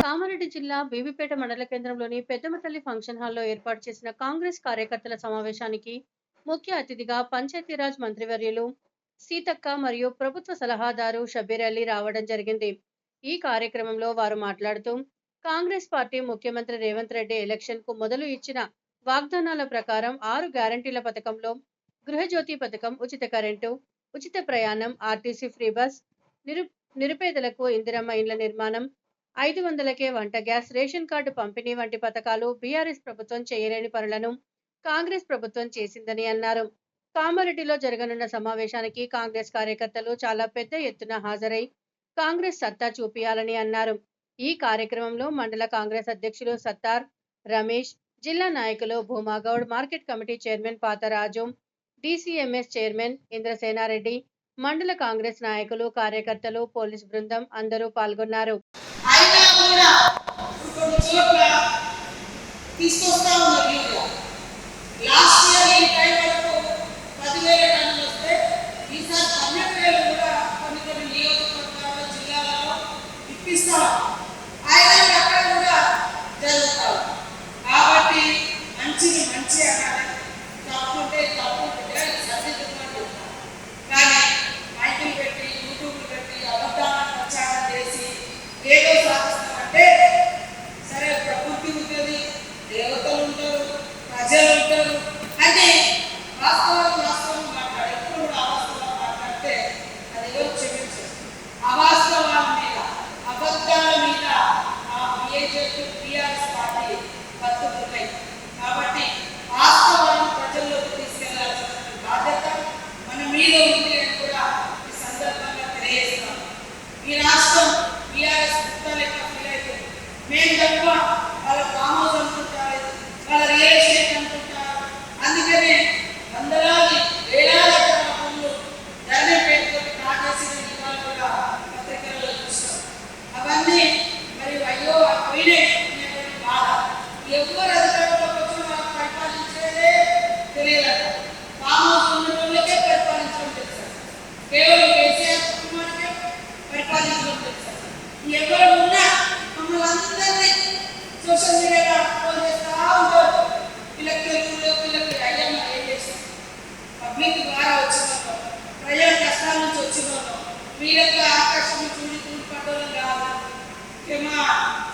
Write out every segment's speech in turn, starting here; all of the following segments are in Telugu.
కామారెడ్డి జిల్లా బీబీపేట మండల కేంద్రంలోని పెద్దమతల్లి ఫంక్షన్ హాల్లో ఏర్పాటు చేసిన కాంగ్రెస్ కార్యకర్తల సమావేశానికి ముఖ్య అతిథిగా పంచాయతీరాజ్ మంత్రివర్యులు సీతక్క మరియు ప్రభుత్వ సలహాదారు షబీర్ అలీ రావడం జరిగింది. ఈ కార్యక్రమంలో వారు మాట్లాడుతూ కాంగ్రెస్ పార్టీ ముఖ్యమంత్రి రేవంత్ రెడ్డి ఎలక్షన్ కు మొదలు ఇచ్చిన వాగ్దానాల ప్రకారం 6 గ్యారంటీల పథకంలో గృహజ్యోతి పథకం, ఉచిత కరెంటు, ఉచిత ప్రయాణం, ఆర్టీసీ ఫ్రీ బస్, నిరుపేదలకు ఇందిరమ్మ ఇండ్ల నిర్మాణం, 500కే వంట గ్యాస్, రేషన్ కార్డు పంపిణీ వంటి పథకాలు బీఆర్ఎస్ ప్రభుత్వం చేయలేని పనులను కాంగ్రెస్ ప్రభుత్వం చేసిందని అన్నారు. కామారెడ్డిలో జరగనున్న సమావేశానికి కాంగ్రెస్ కార్యకర్తలు చాలా పెద్ద ఎత్తున హాజరై కాంగ్రెస్ సత్తా చూపియాలని అన్నారు. ఈ కార్యక్రమంలో మండల కాంగ్రెస్ అధ్యక్షులు సత్తార్, రమేష్, జిల్లా నాయకులు Bhumagoud, market committee chairman Patharaju, DCMS chairman Indrasenareddy, మండల కాంగ్రెస్ నాయకులు, కార్యకర్తలు, పోలీస్ బృందం అందరూ పాల్గొన్నారు.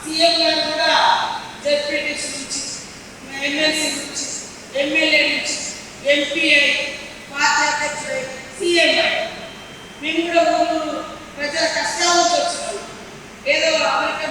సీఎం గారు కూడా జెడ్పీటీసీ నుంచి, ఎమ్మెల్సీ నుంచి, ఎమ్మెల్యే నుంచి, ఎంపీ అయి, పార్టీ అధ్యక్షుడు, సీఎం మేము కూడా ప్రజల కష్టాల నుంచి వచ్చినాం. ఏదో అమెరికా